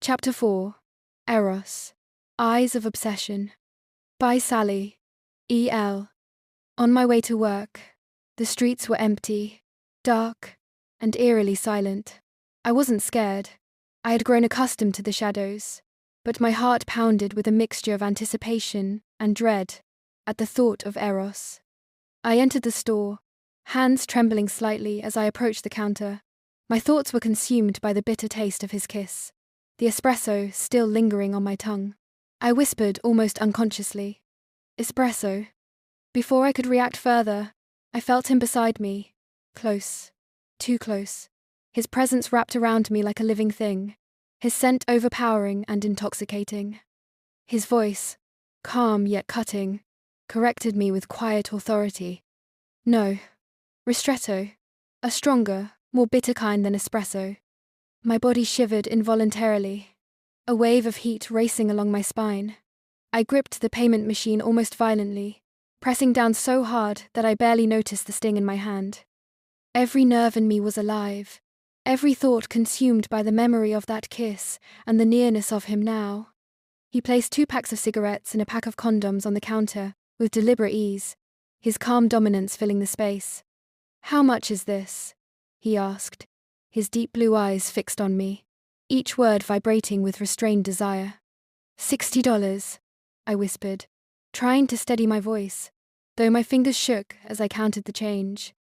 Chapter 4. Eros. Eyes of Obsession. By Sally.LE. On my way to work, the streets were empty, dark, and eerily silent. I wasn't scared. I had grown accustomed to the shadows, but my heart pounded with a mixture of anticipation and dread at the thought of Eros. I entered the store, hands trembling slightly as I approached the counter. My thoughts were consumed by the bitter taste of his kiss, the espresso still lingering on my tongue. I whispered almost unconsciously, "Espresso." Before I could react further, I felt him beside me, close, too close. His presence wrapped around me like a living thing, his scent overpowering and intoxicating. His voice, calm yet cutting, corrected me with quiet authority. "No, ristretto, a stronger, more bitter kind than espresso." My body shivered involuntarily, a wave of heat racing along my spine. I gripped the payment machine almost violently, pressing down so hard that I barely noticed the sting in my hand. Every nerve in me was alive, every thought consumed by the memory of that kiss and the nearness of him now. He placed 2 packs of cigarettes and a pack of condoms on the counter with deliberate ease, his calm dominance filling the space. "How much is this?" he asked, his deep blue eyes fixed on me, each word vibrating with restrained desire. $60, I whispered, trying to steady my voice, though my fingers shook as I counted the change.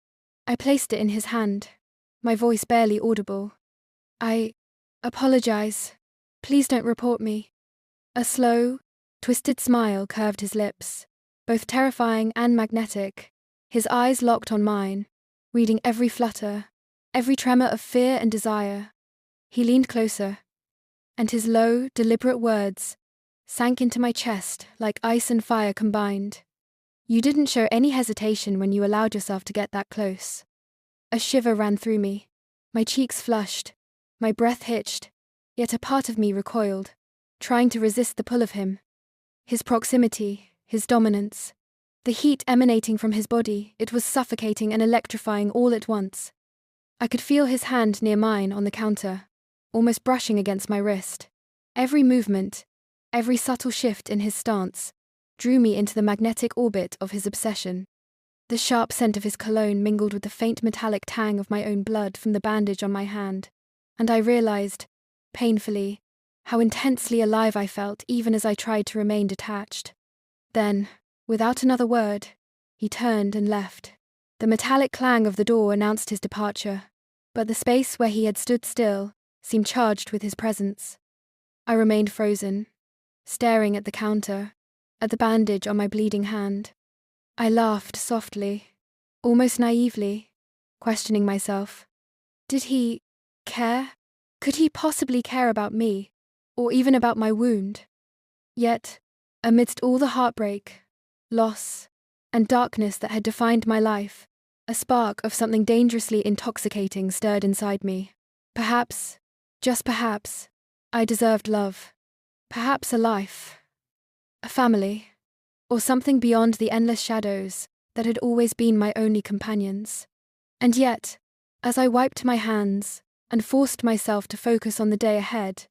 I placed it in his hand, my voice barely audible. "I apologize. Please don't report me." A slow, twisted smile curved his lips, both terrifying and magnetic, his eyes locked on mine, reading every flutter, every tremor of fear and desire. He leaned closer, and his low, deliberate words sank into my chest like ice and fire combined. "You didn't show any hesitation when you allowed yourself to get that close." A shiver ran through me. My cheeks flushed, my breath hitched, yet a part of me recoiled, trying to resist the pull of him. His proximity, his dominance, the heat emanating from his body, it was suffocating and electrifying all at once. I could feel his hand near mine on the counter, almost brushing against my wrist. Every movement, every subtle shift in his stance, drew me into the magnetic orbit of his obsession. The sharp scent of his cologne mingled with the faint metallic tang of my own blood from the bandage on my hand, and I realized, painfully, how intensely alive I felt even as I tried to remain detached. Then, without another word, he turned and left. The metallic clang of the door announced his departure, but the space where he had stood still seemed charged with his presence. I remained frozen, staring at the counter, at the bandage on my bleeding hand. I laughed softly, almost naively, questioning myself. Did he care? Could he possibly care about me, or even about my wound? Yet, amidst all the heartbreak, loss, and darkness that had defined my life, a spark of something dangerously intoxicating stirred inside me. Perhaps, just perhaps, I deserved love. Perhaps a life, a family, or something beyond the endless shadows that had always been my only companions. And yet, as I wiped my hands and forced myself to focus on the day ahead,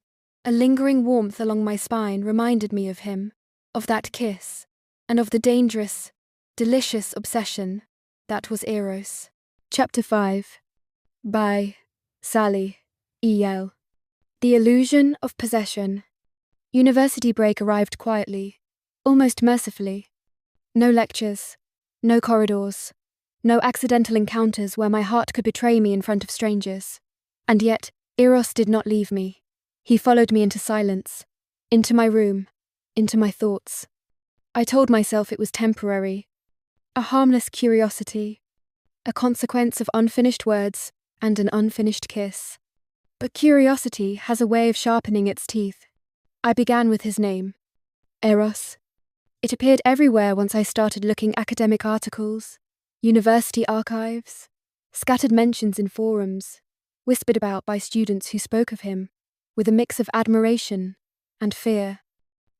a lingering warmth along my spine reminded me of him, of that kiss, and of the dangerous, delicious obsession that was Eros. Chapter 5. By Sally.LE. The Illusion of Possession. University break arrived quietly, almost mercifully. No lectures, no corridors, no accidental encounters where my heart could betray me in front of strangers. And yet, Eros did not leave me. He followed me into silence, into my room, into my thoughts. I told myself it was temporary, a harmless curiosity, a consequence of unfinished words and an unfinished kiss. But curiosity has a way of sharpening its teeth. I began with his name, Eros. It appeared everywhere once I started looking academic articles, university archives, scattered mentions in forums, whispered about by students who spoke of him, with a mix of admiration and fear.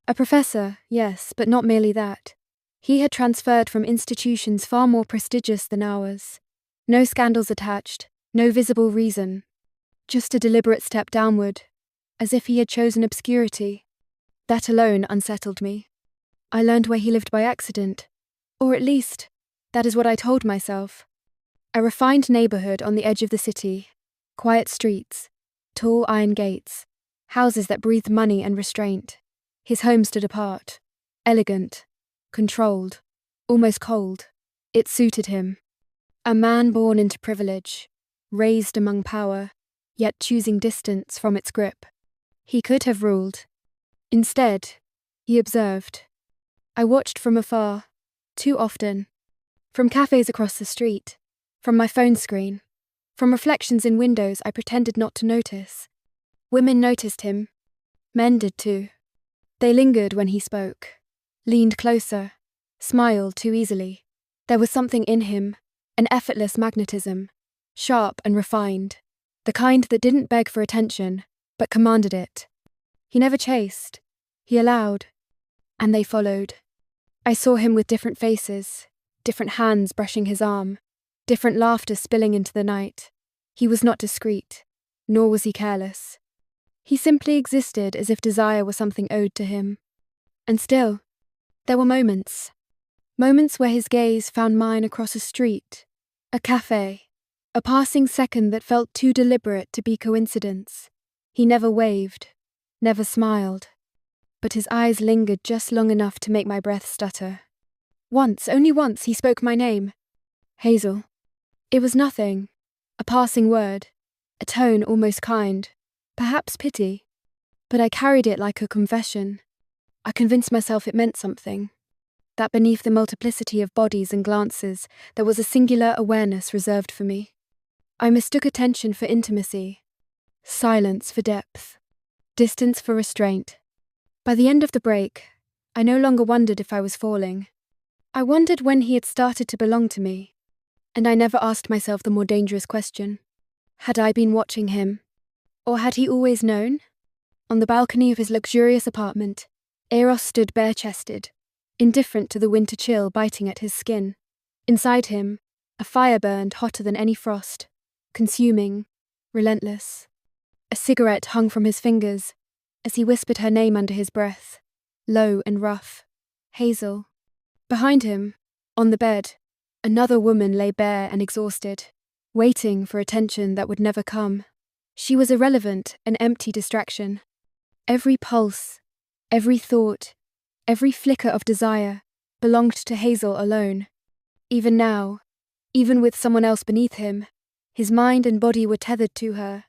A professor, yes, but not merely that. He had transferred from institutions far more prestigious than ours. No scandals attached, no visible reason. Just a deliberate step downward, as if he had chosen obscurity. That alone unsettled me. I learned where he lived by accident, or at least, that is what I told myself. A refined neighborhood on the edge of the city, quiet streets, tall iron gates, houses that breathed money and restraint. His home stood apart, elegant, controlled, almost cold. It suited him. A man born into privilege, raised among power, yet choosing distance from its grip. He could have ruled. Instead, he observed. I watched from afar, too often. From cafes across the street, from my phone screen, from reflections in windows I pretended not to notice. Women noticed him. Men did too. They lingered when he spoke, leaned closer, smiled too easily. There was something in him, an effortless magnetism, sharp and refined, the kind that didn't beg for attention, but commanded it. He never chased. He allowed. And they followed. I saw him with different faces, different hands brushing his arm, different laughter spilling into the night. He was not discreet, nor was he careless. He simply existed as if desire were something owed to him. And still, there were moments where his gaze found mine across a street, a cafe, a passing second that felt too deliberate to be coincidence. He never waved, never smiled, but his eyes lingered just long enough to make my breath stutter. Once, only once, he spoke my name. Hazel. It was nothing, a passing word, a tone almost kind, perhaps pity, but I carried it like a confession. I convinced myself it meant something, that beneath the multiplicity of bodies and glances, there was a singular awareness reserved for me. I mistook attention for intimacy, silence for depth, distance for restraint. By the end of the break, I no longer wondered if I was falling. I wondered when he had started to belong to me, and I never asked myself the more dangerous question. Had I been watching him? Or had he always known? On the balcony of his luxurious apartment, Eros stood bare-chested, indifferent to the winter chill biting at his skin. Inside him, a fire burned hotter than any frost, consuming, relentless. A cigarette hung from his fingers as he whispered her name under his breath, low and rough. Hazel. Behind him, on the bed, another woman lay bare and exhausted, waiting for attention that would never come. She was irrelevant, an empty distraction. Every pulse, every thought, every flicker of desire belonged to Hazel alone. Even now, even with someone else beneath him, his mind and body were tethered to her,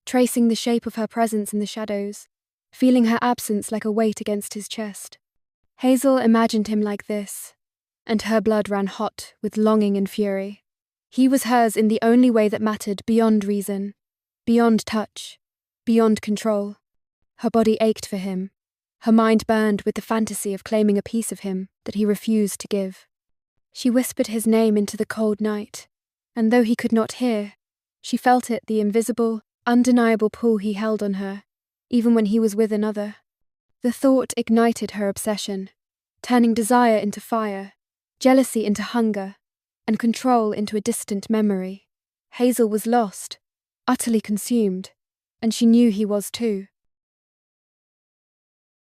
tracing the shape of her presence in the shadows, feeling her absence like a weight against his chest. Hazel imagined him like this, and her blood ran hot with longing and fury. He was hers in the only way that mattered, beyond reason, beyond touch, beyond control. Her body ached for him. Her mind burned with the fantasy of claiming a piece of him that he refused to give. She whispered his name into the cold night, and though he could not hear, she felt it, the invisible, undeniable pull he held on her, even when he was with another. The thought ignited her obsession, turning desire into fire, jealousy into hunger, and control into a distant memory. Hazel was lost, utterly consumed, and she knew he was too.